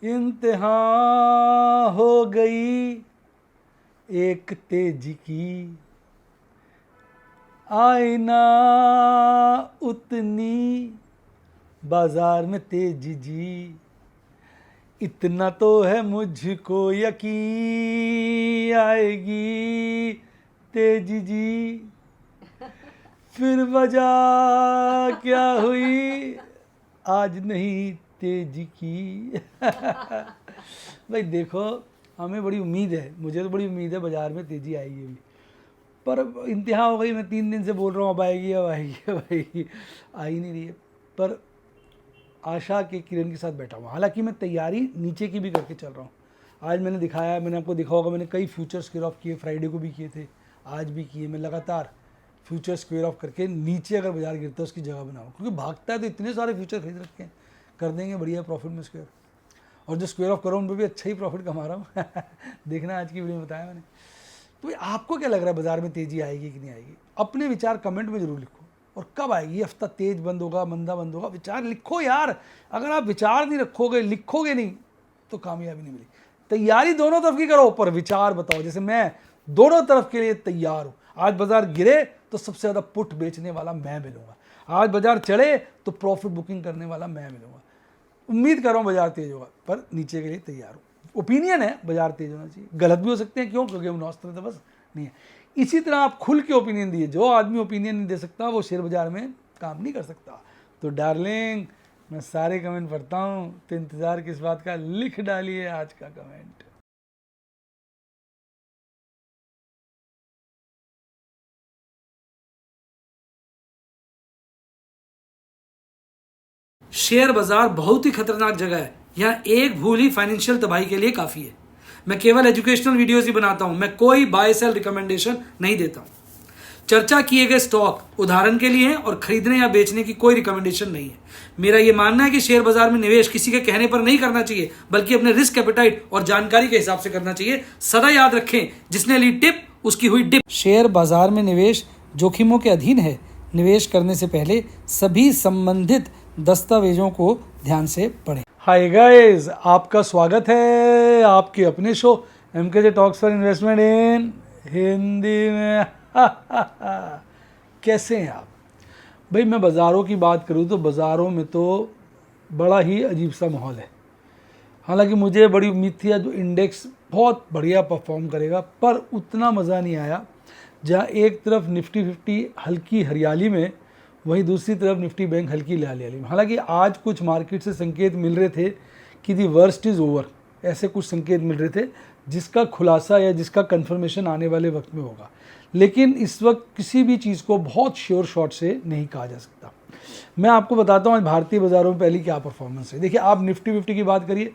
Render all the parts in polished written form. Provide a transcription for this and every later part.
इंतहा हो गई एक तेज की, आईना उतनी बाजार में तेजी जी, इतना तो है मुझको यकीन आएगी तेजी जी, फिर वजह क्या हुई आज नहीं तेजी की। भाई देखो, हमें बड़ी उम्मीद है, मुझे तो बड़ी उम्मीद है बाजार में तेजी आएगी अभी, पर इंतहा हो गई। मैं 3 दिन से बोल रहा हूँ अब आएगी अब आएगी अब आएगी, आ ही नहीं रही है। पर आशा के किरण के साथ बैठा हुआ, हालांकि मैं तैयारी नीचे की भी करके चल रहा हूँ। आज मैंने दिखाया, मैंने आपको दिखा होगा, मैंने कई फ्यूचर स्क्वेयर ऑफ किए, फ्राइडे को भी किए थे, आज भी किए। मैं लगातार फ्यूचर स्क्वेयर ऑफ करके नीचे अगर बाजार गिरता है उसकी जगह बनाऊँ, क्योंकि भागता है तो इतने सारे फ्यूचर खरीद रखे हैं, कर देंगे बढ़िया प्रॉफिट में स्क्वेयर। और जो स्क्वेयर ऑफ करो उन पर भी अच्छा ही प्रॉफिट कमा रहा हूँ। देखना आज की वीडियो में बताया मैंने। तो आपको क्या लग रहा है बाजार में तेजी आएगी कि नहीं आएगी? अपने विचार कमेंट में जरूर लिखो। और कब आएगी? ये हफ्ता तेज बंद होगा, मंदा बंद होगा? विचार लिखो यार। अगर आप विचार नहीं रखोगे, लिखोगे नहीं, तो कामयाबी नहीं मिली। तैयारी दोनों तरफ की करो, पर विचार बताओ। जैसे मैं दोनों तरफ के लिए तैयार हूं। आज बाजार गिरे तो सबसे ज्यादा पुट बेचने वाला मैं मिलूंगा, आज बाजार चढ़े तो प्रॉफिट बुकिंग करने वाला मैं मिलूंगा। उम्मीद कर रहा हूँ बाजार तेज होगा, पर नीचे के लिए तैयार हूँ। ओपिनियन है बाजार तेज होना चाहिए, गलत भी हो सकते हैं, क्यों? क्योंकि वो नौस्त्र तो बस नहीं है। इसी तरह आप खुल के ओपिनियन दिए। जो आदमी ओपिनियन नहीं दे सकता वो शेयर बाजार में काम नहीं कर सकता। तो डार्लिंग, मैं सारे कमेंट पढ़ता हूँ, तो इंतजार किस बात का? लिख डालिए आज का कमेंट। शेयर बाजार बहुत ही खतरनाक जगह है। यहाँ एक भूल ही फाइनेंशियल तबाही के लिए काफी है। मैं केवल एजुकेशनल वीडियोस ही बनाता हूं, मैं कोई बाय सेल रिकमेंडेशन नहीं देता हूं। चर्चा किए गए स्टॉक उदाहरण के लिए हैं और खरीदने या बेचने की कोई रिकमेंडेशन नहीं है। मेरा यह मानना है कि शेयर बाजार में निवेश किसी के कहने पर नहीं करना चाहिए, बल्कि अपने रिस्क एपेटाइट और जानकारी के हिसाब से करना चाहिए। सदा याद रखें, जिसने ली टिप उसकी हुई डिप। शेयर बाजार में निवेश जोखिमों के अधीन है। निवेश करने से पहले सभी संबंधित दस्तावेजों को ध्यान से पढ़ें। हाय गाइस, आपका स्वागत है आपके अपने show MKJ talks for investment in Hindi में। कैसे हैं आप? भाई मैं बाज़ारों की बात करूं तो बाज़ारों में तो बड़ा ही अजीब सा माहौल है। हालांकि मुझे बड़ी उम्मीद थी जो इंडेक्स बहुत बढ़िया परफॉर्म करेगा, पर उतना मज़ा नहीं आया। जहां एक तरफ निफ्टी 50 हल्की हरियाली में, वहीं दूसरी तरफ निफ्टी बैंक हल्की हरियाली में। हालांकि आज कुछ मार्केट से संकेत मिल रहे थे कि दी वर्स्ट इज़ ओवर, ऐसे कुछ संकेत मिल रहे थे, जिसका खुलासा या जिसका कंफर्मेशन आने वाले वक्त में होगा। लेकिन इस वक्त किसी भी चीज़ को बहुत श्योर शॉट से नहीं कहा जा सकता। मैं आपको बताता हूँ आज भारतीय बाज़ारों में पहली क्या परफॉर्मेंस है। देखिए, आप निफ्टी 50 की बात करिए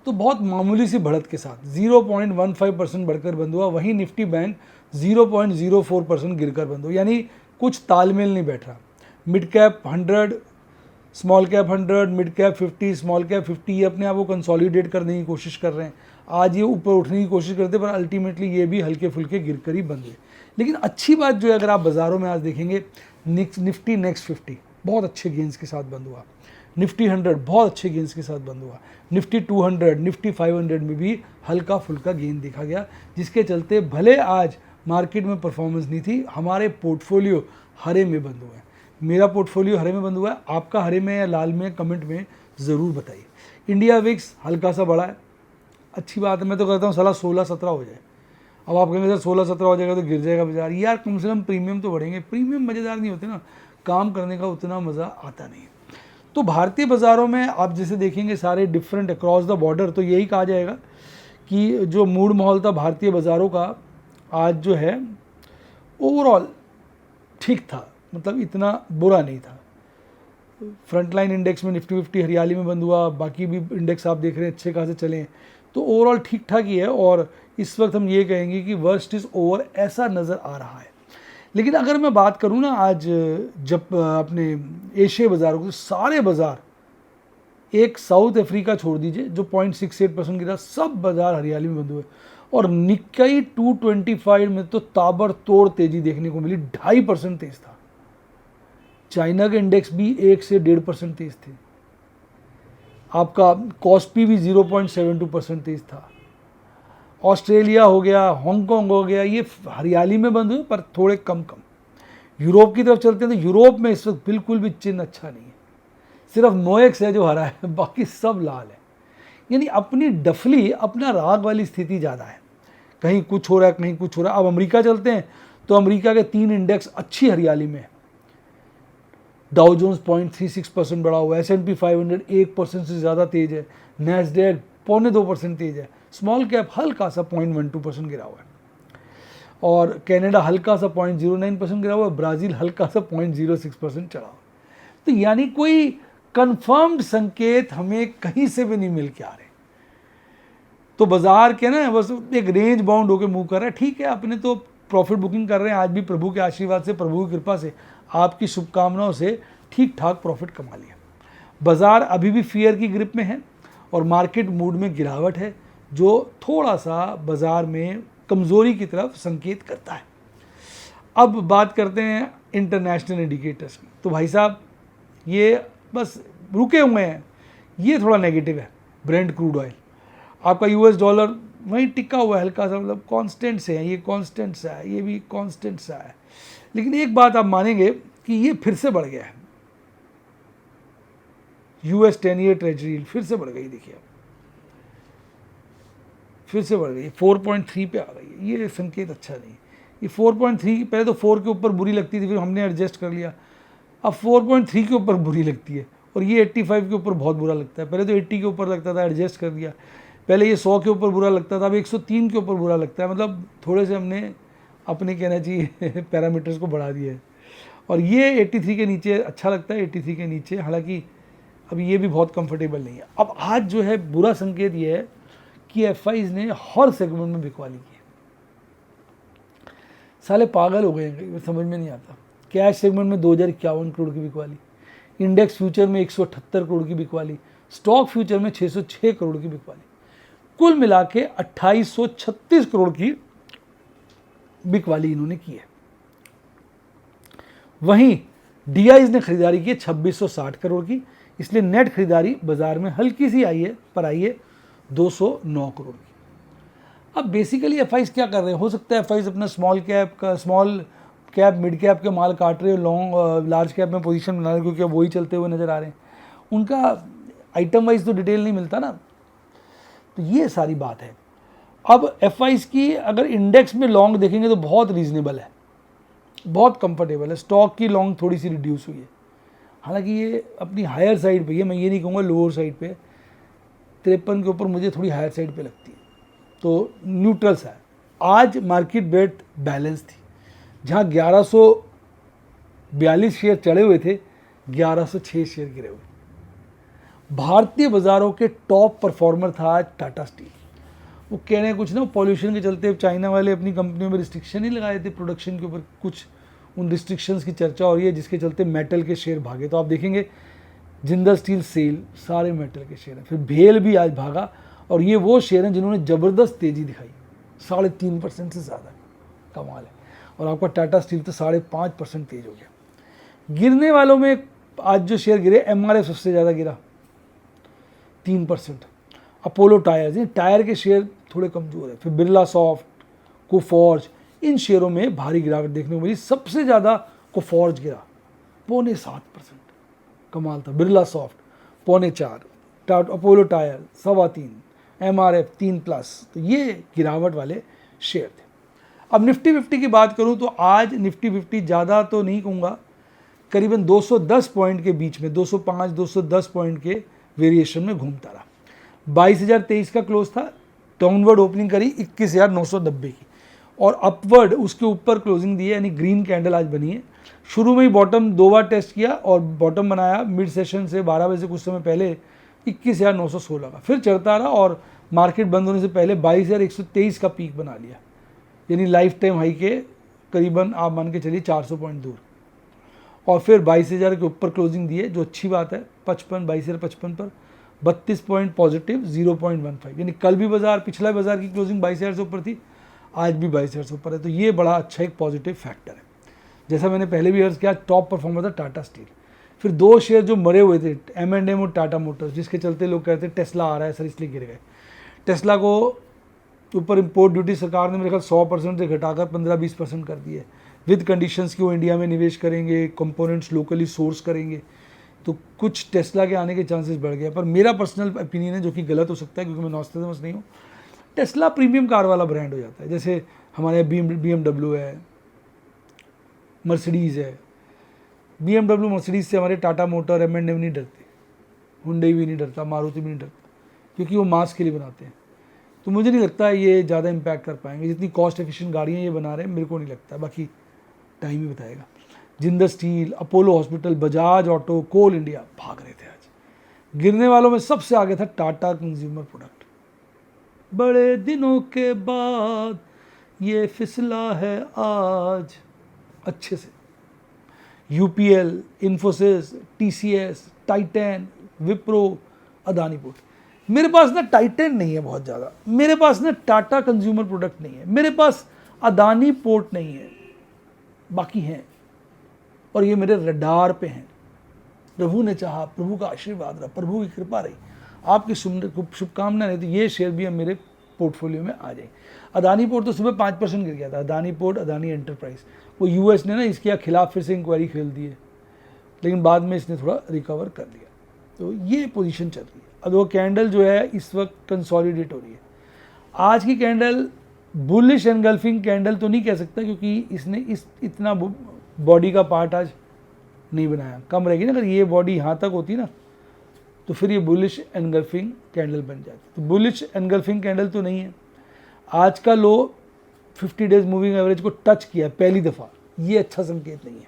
तो बहुत मामूली सी बढ़त के साथ 0.15% बढ़कर बंद हुआ। वहीं निफ्टी बैंक 0.04% गिरकर बंद हुआ, यानी कुछ तालमेल नहीं बैठ रहा। Mid cap 100, small cap 100, mid cap 50, small cap 50, ये अपने आप को कंसोलिडेट करने की कोशिश कर रहे हैं। आज ये ऊपर उठने की कोशिश करते, पर अल्टीमेटली ये भी हल्के फुल्के गिर कर ही बंद हुए। लेकिन अच्छी बात जो है, अगर आप बाज़ारों में आज देखेंगे, निफ्टी नेक्स्ट 50 बहुत अच्छे गेंस के साथ बंद हुआ, निफ्टी 100 बहुत अच्छे गेंस के साथ बंद हुआ, निफ्टी 200, निफ्टी 500 में भी हल्का फुल्का गेंद देखा गया, जिसके चलते भले आज मार्केट में परफॉर्मेंस नहीं थी, हमारे पोर्टफोलियो हरे में बंद हुए हैं। मेरा पोर्टफोलियो हरे में बंद हुआ है, आपका हरे में या लाल में कमेंट में ज़रूर बताइए। इंडिया विक्स हल्का सा बढ़ा है, अच्छी बात है। मैं तो कहता हूँ साला 16-17 हो जाए। अब आप कहेंगे सर 16-17 हो जाएगा तो गिर जाएगा बाजार। यार कम से कम प्रीमियम तो बढ़ेंगे। प्रीमियम मज़ेदार नहीं होते ना, काम करने का उतना मज़ा आता नहीं है। तो भारतीय बाज़ारों में आप जैसे देखेंगे सारे डिफरेंट अक्रॉस द बॉर्डर, तो यही कहा जाएगा कि जो मूड माहौल था भारतीय बाज़ारों का आज जो है ओवरऑल ठीक था, मतलब इतना बुरा नहीं था। फ्रंटलाइन इंडेक्स में निफ्टी 50 हरियाली में बंद हुआ, बाकी भी इंडेक्स आप देख रहे हैं अच्छे खासे चले, तो ओवरऑल ठीक ठाक ही है। और इस वक्त हम ये कहेंगे कि वर्स्ट इज़ ओवर, ऐसा नज़र आ रहा है। लेकिन अगर मैं बात करूं ना, आज जब अपने एशियाई बाज़ारों के सारे बाज़ार, एक साउथ अफ्रीका छोड़ दीजिए जो 0.68% गिरा, सब बाज़ार हरियाली में बंद हुए। और निक्काई 225 में तो ताबड़तोड़ तेज़ी देखने को मिली, 2.5% तेज़ था। चाइना के इंडेक्स भी 1 से 1.5% तेज़ थे। आपका कॉस्पी भी 0.72% तेज था। ऑस्ट्रेलिया हो गया, हांगकांग हो गया, ये हरियाली में बंद हुए पर थोड़े कम कम। यूरोप की तरफ चलते हैं तो यूरोप में इस वक्त बिल्कुल भी चिन्ह अच्छा नहीं है, सिर्फ मोएक्स है जो हरा है, बाकी सब लाल है। यानी अपनी डफली, अपना राग वाली स्थिति ज़्यादा है, कहीं कुछ हो रहा है कहीं कुछ हो रहा है। अब अमेरिका चलते हैं तो अमेरिका के 3 इंडेक्स अच्छी हरियाली में है। डाउ जोन्स 0.36% बढ़ा हुआ है, S&P 500 1% से ज़्यादा तेज है, नैस्डैक 0.25% तेज है, स्मॉल कैप हल्का सा 0.12% गिरा हुआ है, और कनाडा हल्का सा 0.09% गिरा हुआ है, ब्राज़ील हल्का सा 0.06% चढ़ा हुआ है। तो यानी कोई कंफर्म्ड संकेत हमें कहीं से भी नहीं मिल के आ रहे। तो बाजार के ना बस एक रेंज बाउंड होकर मूव कर रहा है। ठीक है, अपने तो प्रॉफिट बुकिंग कर रहे हैं, आज भी प्रभु के आशीर्वाद से, प्रभु की कृपा से, आपकी शुभकामनाओं से ठीक ठाक प्रॉफिट कमा लिया। बाजार अभी भी फियर की ग्रिप में है और मार्केट मूड में गिरावट है, जो थोड़ा सा बाजार में कमज़ोरी की तरफ संकेत करता है। अब बात करते हैं इंटरनेशनल इंडिकेटर्स की। तो भाई साहब ये बस रुके हुए हैं, ये थोड़ा नेगेटिव है। ब्रेंट क्रूड ऑयल, आपका US डॉलर वहीं टिका हुआ है, हल्का सा, मतलब कांस्टेंट से है, ये कांस्टेंट सा है, ये भी कांस्टेंट सा है। लेकिन एक बात आप मानेंगे कि ये फिर से बढ़ गया है, US 10 ईयर ट्रेजरी फिर से बढ़ गई। देखिए फिर से बढ़ गई, 4.3 पे आ गई है। ये संकेत अच्छा नहीं। ये 4.3 पहले तो 4 के ऊपर बुरी लगती थी, फिर हमने एडजस्ट कर लिया, अब 4.3 के ऊपर बुरी लगती है, और ये 85 के ऊपर बहुत बुरा लगता है। पहले तो 80 के ऊपर लगता था, एडजस्ट कर दिया। पहले ये 100 के ऊपर बुरा लगता था, अब 103 के ऊपर बुरा लगता है। मतलब थोड़े से हमने अपने, कहना चाहिए, पैरामीटर्स को बढ़ा दिया है। और ये 83 के नीचे अच्छा लगता है, 83 के नीचे, हालांकि अब ये भी बहुत कंफर्टेबल नहीं है। अब आज जो है बुरा संकेत ये है कि एफआईज ने हर सेगमेंट में बिकवाली की है। साले पागल हो गए हैं, समझ में नहीं आता। कैश सेगमेंट में 2051 करोड़ की बिकवाली, इंडेक्स फ्यूचर में 178 करोड़ की बिकवाली, स्टॉक फ्यूचर में 606 करोड़ की बिकवाली, कुल मिला के 2836 करोड़ की बिकवाली इन्होंने की है। वहीं डीआईज ने खरीदारी की है 2660 करोड़ की, इसलिए नेट खरीदारी बाजार में हल्की सी आई है, पर आई है 209 करोड़ की। अब बेसिकली एफआईज क्या कर रहे हैं? हो सकता है एफआईज अपना स्मॉल कैप मिड कैप के माल काट रहे हो, लार्ज कैप में पोजीशन बना रहे, क्योंकि अब वही चलते हुए नज़र आ रहे हैं। उनका आइटम वाइज तो डिटेल नहीं मिलता ना, तो ये सारी बात है। अब एफआईज की अगर इंडेक्स में लॉन्ग देखेंगे तो बहुत रीजनेबल है, बहुत कंफर्टेबल है। स्टॉक की लॉन्ग थोड़ी सी रिड्यूस हुई है, हालांकि ये अपनी हायर साइड पे है, मैं ये नहीं कहूँगा लोअर साइड पे। 53 के ऊपर मुझे थोड़ी हायर साइड पे लगती है, तो न्यूट्रल सा है। आज मार्केट बेट बैलेंस थी, जहाँ 1142 शेयर चढ़े हुए थे, 1106 शेयर गिरे हुए। भारतीय बाजारों के टॉप परफॉर्मर था आज टाटा स्टील। वो कह रहे हैं कुछ ना, पॉल्यूशन के चलते चाइना वाले अपनी कंपनियों में रिस्ट्रिक्शन ही लगाए थे प्रोडक्शन के ऊपर, कुछ उन रिस्ट्रिक्शंस की चर्चा हो रही है, जिसके चलते मेटल के शेयर भागे। तो आप देखेंगे जिंदल स्टील, सेल, सारे मेटल के शेयर हैं। फिर भेल भी आज भागा, और ये वो शेयर हैं जिन्होंने ज़बरदस्त तेज़ी दिखाई, 3.5% से ज़्यादा, कमाल है। और आपका टाटा स्टील तो 5.5% तेज हो गया। गिरने वालों में आज जो शेयर गिरे, एमआरएफ सबसे ज़्यादा गिरा 3%। अपोलो टायर्स, ये टायर के शेयर थोड़े कमज़ोर है। फिर बिरला सॉफ्ट, कोफॉर्ज, इन शेयरों में भारी गिरावट देखने को मिली। सबसे ज़्यादा कोफॉर्ज गिरा 0.7%, कमाल था। Birla soft 0.4, Apollo tyre 3.25, MRF 3+। तो ये गिरावट वाले शेयर थे। अब निफ्टी 50 की बात करूं तो आज निफ्टी 50 ज़्यादा तो नहीं कहूँगा, करीबन 210 पॉइंट के बीच में, 205-210 पॉइंट के वेरिएशन में घूमता रहा। 22,023 का क्लोज था, डाउनवर्ड ओपनिंग करी 21,990 की, और अपवर्ड उसके ऊपर क्लोजिंग दी है, यानी ग्रीन कैंडल आज बनी है। शुरू में ही बॉटम 2 बार टेस्ट किया और बॉटम बनाया मिड सेशन से 12 बजे से कुछ समय पहले 21,916 का, फिर चढ़ता रहा और मार्केट बंद होने से पहले 22,123 का पीक बना लिया, यानी लाइफ टाइम हाई के करीबन आप मान के चलिए 400 पॉइंट दूर, और फिर 22,000 के ऊपर क्लोजिंग दी है, जो अच्छी बात है। 22,055 पर 32 पॉइंट पॉजिटिव, 0.15, यानी कल भी बाजार, पिछला बाजार की क्लोजिंग 22,000 से ऊपर थी, आज भी 22,000 से ऊपर है। तो ये बड़ा अच्छा एक पॉजिटिव फैक्टर है। जैसा मैंने पहले भी अर्ज किया, टॉप परफॉर्मर था टाटा स्टील, फिर 2 शेयर जो मरे हुए थे, M&M और टाटा मोटर्स, जिसके चलते लोग कहते हैं टेस्ला आ रहा है सर इसलिए गिर गए। टेस्ला को ऊपर इंपोर्ट ड्यूटी सरकार ने मेरे ख्याल 100% से घटाकर 15-20% कर दी है, विद कंडीशंस कि वो इंडिया में निवेश करेंगे, कंपोनेंट्स लोकली सोर्स करेंगे, तो कुछ टेस्ला के आने के चांसेस बढ़ गए। पर मेरा पर्सनल ओपिनियन है, जो कि गलत हो सकता है क्योंकि मैं नॉस्टैल्जिक नहीं हूँ, टेस्ला प्रीमियम कार वाला ब्रांड हो जाता है। जैसे हमारे BMW है, मर्सिडीज़ है। BMW मर्सिडीज़ से हमारे टाटा मोटर, M&M नहीं डरते, हुंडई भी नहीं डरता, मारुति भी नहीं डरता, क्योंकि वो मास के लिए बनाते हैं। तो मुझे नहीं लगता ये ज़्यादा इम्पैक्ट कर पाएंगे, जितनी कॉस्ट एफिशिएंट गाड़ियाँ ये बना रहे हैं मेरे को नहीं लगता, बाकी टाइम ही बताएगा। Jindal Steel, Apollo Hospital, Bajaj Auto, Coal India भाग रहे थे आज। गिरने वालों में सबसे आगे था टाटा कंज्यूमर प्रोडक्ट। बड़े दिनों के बाद ये फिसला है आज, अच्छे से। UPL, Infosys, TCS, Titan, Wipro, Adani port. मेरे पास ना टाइटन नहीं है बहुत ज़्यादा, मेरे पास ना टाटा कंज्यूमर प्रोडक्ट नहीं है, मेरे पास अदानी पोर्ट नहीं है, बाकी हैं और ये मेरे रडार पे हैं। प्रभु ने चाहा, प्रभु का आशीर्वाद रहा, प्रभु की कृपा रही, आपकी शुभकामना नहीं तो ये शेयर भी अब मेरे पोर्टफोलियो में आ जाए। अदानी पोर्ट तो सुबह 5% गिर गया था, अदानी पोर्ट, अदानी एंटरप्राइज। वो US ने ना इसके खिलाफ फिर से इंक्वायरी खेल दी है, लेकिन बाद में इसने थोड़ा रिकवर कर लिया। तो ये पोजीशन चल रही है। अब वो कैंडल जो है इस वक्त कंसोलिडेट हो रही है। आज की कैंडल बुलिश एनगल्फिंग कैंडल तो नहीं कह सकता, क्योंकि इसने इतना बॉडी का पार्ट आज नहीं बनाया, कम रहेगी ना। अगर ये बॉडी यहाँ तक होती ना तो फिर ये बुलिश एनगल्फिंग कैंडल बन जाती। तो बुलिश एनगल्फिंग कैंडल तो नहीं है। आज का लो 50 डेज मूविंग एवरेज को टच किया पहली दफ़ा, ये अच्छा संकेत नहीं है।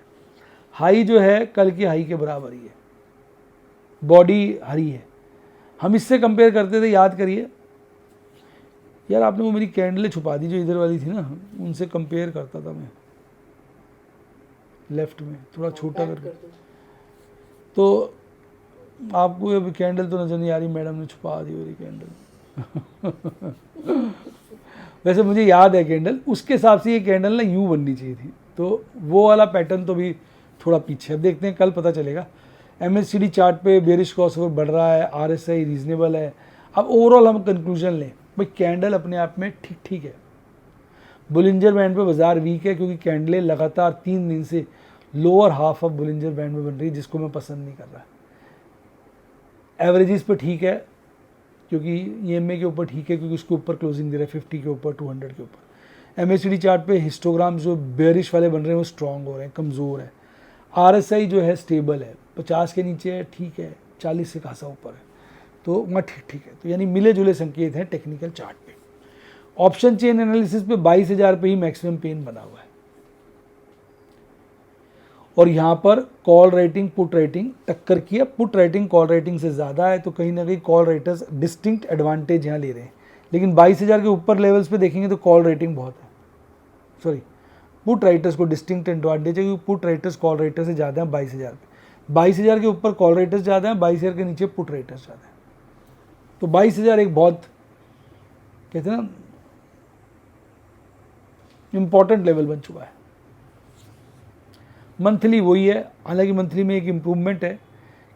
हाई जो है कल की हाई के बराबर ही है, बॉडी हरी है। हम इससे कंपेयर करते थे, याद करिए यार, आपने वो मेरी कैंडलें छुपा दी जो इधर वाली थी ना, उनसे कंपेयर करता था मैं लेफ्ट में थोड़ा छोटा करके। तो आपको अभी कैंडल तो नज़र नहीं आ रही, मैडम ने छुपा दी मेरी कैंडल। वैसे मुझे याद है कैंडल, उसके हिसाब से ये कैंडल ना यूँ बननी चाहिए थी, तो वो वाला पैटर्न तो भी थोड़ा पीछे। अब देखते हैं, कल पता चलेगा। MACD चार्ट पे बेरिश क्रॉसओवर बढ़ रहा है, RSI रीजनेबल है। अब ओवरऑल हम कंक्लूजन लें, भाई कैंडल अपने आप में ठीक ठीक है। बुलिंजर बैंड पे बाजार वीक है, क्योंकि कैंडलें लगातार 3 दिन से lower half of Bollinger band में बन रही है, जिसको मैं पसंद नहीं कर रहा। एवरेजेस पे ठीक है, क्योंकि EMA के ऊपर ठीक है, क्योंकि उसके ऊपर क्लोजिंग दे रहा है 50 के ऊपर, 200 के ऊपर। MACD चार्ट पे हिस्टोग्राम जो बेरिश वाले बन रहे हैं वो स्ट्रॉन्ग हो रहे हैं, कमज़ोर है। RSI जो है स्टेबल है, 50 के नीचे है, ठीक है, 40 से खासा ऊपर है, तो वहाँ ठीक ठीक है। तो यानी मिले जुले संकेत हैं टेक्निकल चार्ट पे। ऑप्शन चेन एनालिसिस पे 22,000 पे ही मैक्सिमम पेन बना हुआ है, और यहाँ पर कॉल रेटिंग पुट रेटिंग टक्कर की है। पुट रेटिंग कॉल रेटिंग से ज़्यादा है, तो कहीं ना कहीं कॉल रेटर्स डिस्टिंक्ट एडवांटेज यहाँ ले रहे हैं। लेकिन 22,000 के ऊपर लेवल्स पे देखेंगे तो कॉल रेटिंग बहुत है, सॉरी पुट राइटर्स को डिस्टिंक्ट एडवांटेज है, क्योंकि पुट राइटर्स कॉल राइटर से ज़्यादा हैं 22,000 पे। 22,000 के ऊपर कॉल राइटर्स ज़्यादा हैं, 22,000 के नीचे पुट राइटर्स ज़्यादा हैं। तो 22,000 एक बहुत कहते हैं ना इम्पॉर्टेंट लेवल बन चुका है। मंथली वही है, हालांकि मंथली में एक इम्प्रूवमेंट है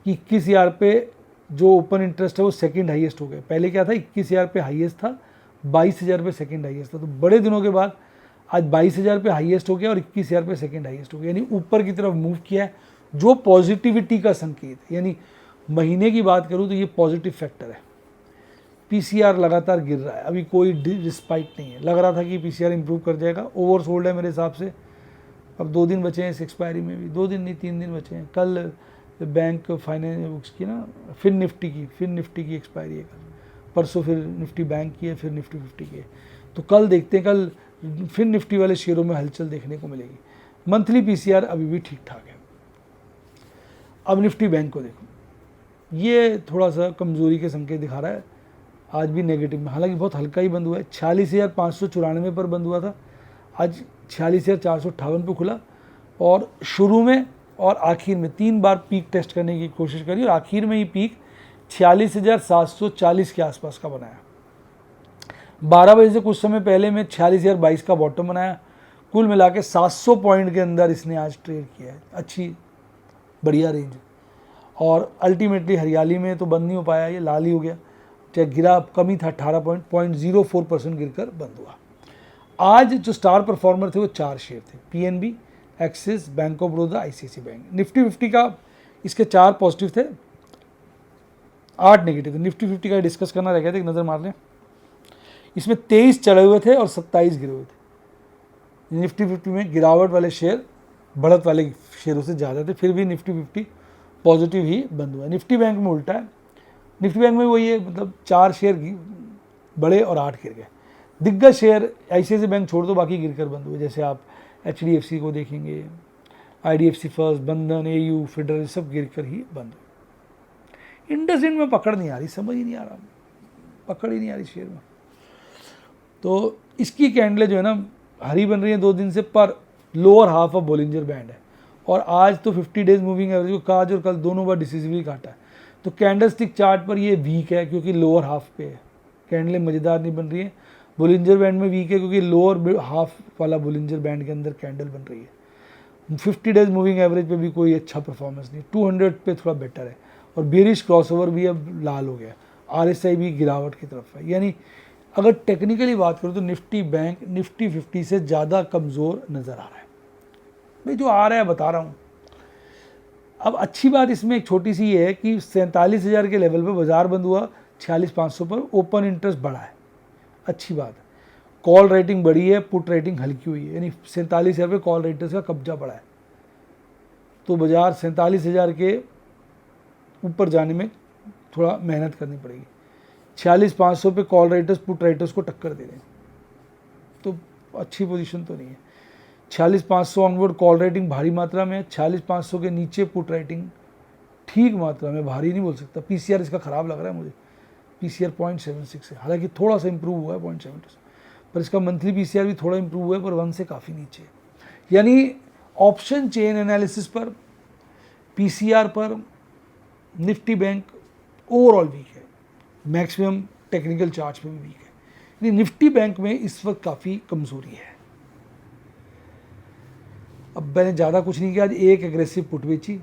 कि 21,000 पे जो ओपन इंटरेस्ट है वो सेकंड हाईएस्ट हो गया। पहले क्या था, 21,000 पे हाईएस्ट था, 22,000 पे सेकंड हाईएस्ट था। तो बड़े दिनों के बाद आज 22,000 पे हाईएस्ट हो गया और 21,000 पे सेकंड हाईएस्ट हो गया, यानी ऊपर की तरफ मूव किया है, जो पॉजिटिविटी का संकेत है। यानी महीने की बात करूँ तो ये पॉजिटिव फैक्टर है। PCR लगातार गिर रहा है, अभी कोई रिस्पाइट नहीं है। लग रहा था कि PCR इंप्रूव कर जाएगा, ओवरसोल्ड है मेरे हिसाब से। अब 2 दिन बचे हैं इस एक्सपायरी में भी, 2 दिन नहीं 3 दिन बचे हैं। कल बैंक फाइनेंस की ना फिर निफ्टी की एक्सपायरी है कल, परसों फिर निफ्टी बैंक की है, फिर निफ्टी 50 की है। तो कल देखते हैं, कल फिर निफ्टी वाले शेयरों में हलचल देखने को मिलेगी। मंथली PCR अभी भी ठीक ठाक है। अब निफ्टी बैंक को देखो, ये थोड़ा सा कमज़ोरी के संकेत दिखा रहा है, आज भी नेगेटिव में, हालांकि बहुत हल्का ही बंद हुआ है। 46,594 पर बंद हुआ था, आज 46,458 पे खुला, और शुरू में और आखिर में 3 बार पीक टेस्ट करने की कोशिश करी, और आखिर में ही पीक 46,740 के आसपास का बनाया। 12 बजे से कुछ समय पहले में 46,022 का बॉटम बनाया। कुल मिला के 700 पॉइंट के अंदर इसने आज ट्रेड किया है, अच्छी बढ़िया रेंज। और अल्टीमेटली हरियाली में तो बंद नहीं हो पाया, ये लाल ही हो गया, चाहे गिरा कम ही था, 18.04% गिरकर बंद हुआ। आज जो स्टार परफॉर्मर थे वो 4 शेयर थे, PNB, Axis, Bank of Baroda, ICICI Bank. Nifty 50 का इसके 4 पॉजिटिव थे, 8 नेगेटिव थे। निफ्टी 50 का डिस्कस करना रह गया था, एक नज़र मार लें। इसमें 23 चढ़े हुए थे और 27 गिरे हुए थे। निफ्टी 50 में गिरावट वाले शेयर बढ़त वाले शेयरों से ज़्यादा थे, फिर भी निफ्टी 50 पॉजिटिव ही बंद हुआ। निफ्टी बैंक में उल्टा है, निफ्टी बैंक में वही है, मतलब 4 शेयर बढ़े और 8 गिर गए। दिग्गज शेयर आईसीआईसी बैंक छोड़ दो, बाकी गिरकर बंद हुए। जैसे आप एचडीएफसी को देखेंगे, आईडीएफसी फर्स्ट, बंधन, एयू, फेडरल, सब गिरकर ही बंद हुए। इंडसइंड में पकड़ नहीं आ रही, समझ ही नहीं आ रहा, पकड़ ही नहीं आ रही शेयर में। तो इसकी कैंडलें जो है ना हरी बन रही है 2 दिन से, पर lower half of Bollinger band है। और आज तो 50 डेज मूविंग एवरेज को आज और कल दोनों बार डिसिसिवली काटा है। तो कैंडलस्टिक चार्ट पर ये वीक है क्योंकि लोअर हाफ पे है, कैंडलें मज़ेदार नहीं बन रही है। बोलिंजर बैंड में वीक है क्योंकि लोअर हाफ वाला बोलिंजर बैंड के अंदर कैंडल बन रही है। 50 डेज मूविंग एवरेज पे भी कोई अच्छा परफॉर्मेंस नहीं, 200 पे थोड़ा बेटर है। और बेरिश क्रॉसओवर भी अब लाल हो गया, आरएसआई भी गिरावट की तरफ है। यानी अगर टेक्निकली बात करूँ तो निफ्टी बैंक निफ्टी 50 से ज़्यादा कमज़ोर नज़र आ रहा है। भाई जो आ रहा है बता रहा हूँ। अब अच्छी बात इसमें एक छोटी सी ये है कि 47,000 के लेवल पे बाजार बंद हुआ, 46,500 पर ओपन इंटरेस्ट बढ़ा है, अच्छी बात है। कॉल रेटिंग बढ़ी है, पुट रेटिंग हल्की हुई है, यानी 47,000 पे कॉल रेटर्स का कब्जा बढ़ा है। तो बाजार 47,000 के ऊपर जाने में थोड़ा मेहनत करनी पड़ेगी। 46,500 पे कॉल राइटर्स पुट राइटर्स को टक्कर दे रहे हैं, तो अच्छी पोजीशन तो नहीं है। 46,500 ऑनवर्ड कॉल राइटिंग भारी मात्रा में है, 46,500 के नीचे पुट राइटिंग ठीक मात्रा में, भारी नहीं बोल सकता। पीसीआर इसका ख़राब लग रहा है मुझे, पीसीआर 0.76 है, हालांकि थोड़ा सा इंप्रूव हुआ है 0.72, पर इसका मंथली पीसीआर भी थोड़ा इंप्रूव हुआ है, पर 1 से काफ़ी नीचे है। यानी ऑप्शन चेन एनालिसिस पर, पीसीआर पर निफ्टी बैंक ओवरऑल वीक है, मैक्सिमम टेक्निकल चार्ट्स पे भी वीक है। यानी निफ्टी बैंक में इस वक्त काफ़ी कमज़ोरी है। अब मैंने ज़्यादा कुछ नहीं किया, आज एक एग्रेसिव पुट बेची।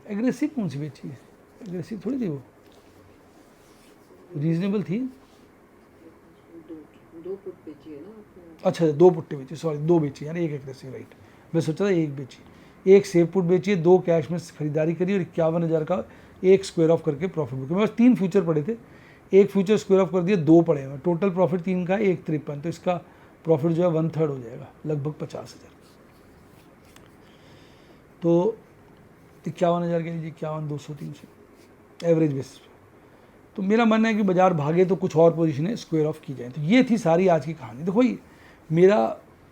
एग्रेसिव कौन सी बेची है, एग्रेसिव थोड़ी थी वो, रीजनेबल थी। दो पुट बेची है ना। अच्छा 2 पुट्टे बेची, सॉरी 2 बेची यार, एक एग्रेसिव, राइट। मैं सोचा था एक बेची, एक सेफ पुट बेची है, 2 कैश में खरीदारी करी और 51,000 का एक स्क्वायर ऑफ करके प्रॉफिट बुक। मेरे पास 3 फ्यूचर पड़े थे, एक फ्यूचर स्क्वायर ऑफ कर दिया, 2 पड़े हैं, टोटल प्रॉफिट 3 का 153, तो इसका प्रॉफिट जो है 1/3 हो जाएगा, लगभग 50,000। तो 51,000 के लीजिए, 51, 200, 300 एवरेज बेसिस पे। तो मेरा मानना है कि बाजार भागे तो कुछ और पोजीशनें स्क्वायर ऑफ की जाए। तो ये थी सारी आज की कहानी। देखो मेरा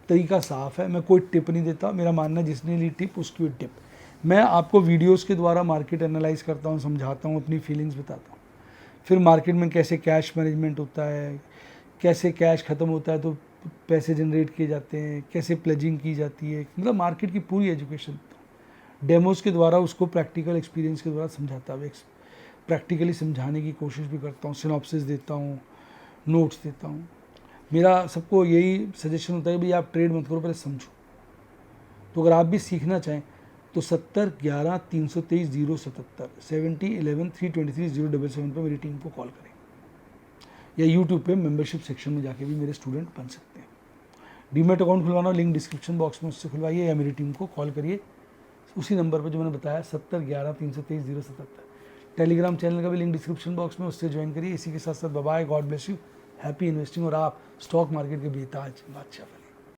तरीका साफ है, मैं कोई टिप नहीं देता, मेरा मानना है जिसने ली टिप उसकी टिप। मैं आपको वीडियोस के द्वारा मार्केट एनालाइज करता हूँ, समझाता हूँ, अपनी फीलिंग्स बताता हूँ, फिर मार्केट में कैसे कैश मैनेजमेंट होता है, कैसे कैश ख़त्म होता है तो पैसे जनरेट किए जाते हैं, कैसे प्लेजिंग की जाती है, मतलब मार्केट की पूरी एजुकेशन डेमोस के द्वारा, उसको प्रैक्टिकल एक्सपीरियंस के द्वारा समझाता हूँ, प्रैक्टिकली समझाने की कोशिश भी करता हूँ, सिनॉप्सिस देता हूँ, नोट्स देता हूँ। मेरा सबको यही सजेशन होता है कि भाई आप ट्रेड मत करो, पहले समझो। तो अगर आप भी सीखना चाहें तो 70 11 323 077 70 11 323 077 पर मेरी टीम को कॉल करें, या यूट्यूब पे मेंबरशिप सेक्शन में जाके भी मेरे स्टूडेंट बन सकते हैं। डीमेट अकाउंट खुलवाना, लिंक डिस्क्रिप्शन बॉक्स में उससे खुलवाइए, या मेरी टीम को कॉल करिए उसी नंबर पर जो मैंने बताया 70 11 323 077। टेलीग्राम चैनल का भी लिंक डिस्क्रिप्शन बॉक्स में, उससे ज्वाइन करिए। इसी के साथ साथ bye, God bless you, happy investing. और आप स्टॉक मार्केट के बेताज बादशाह।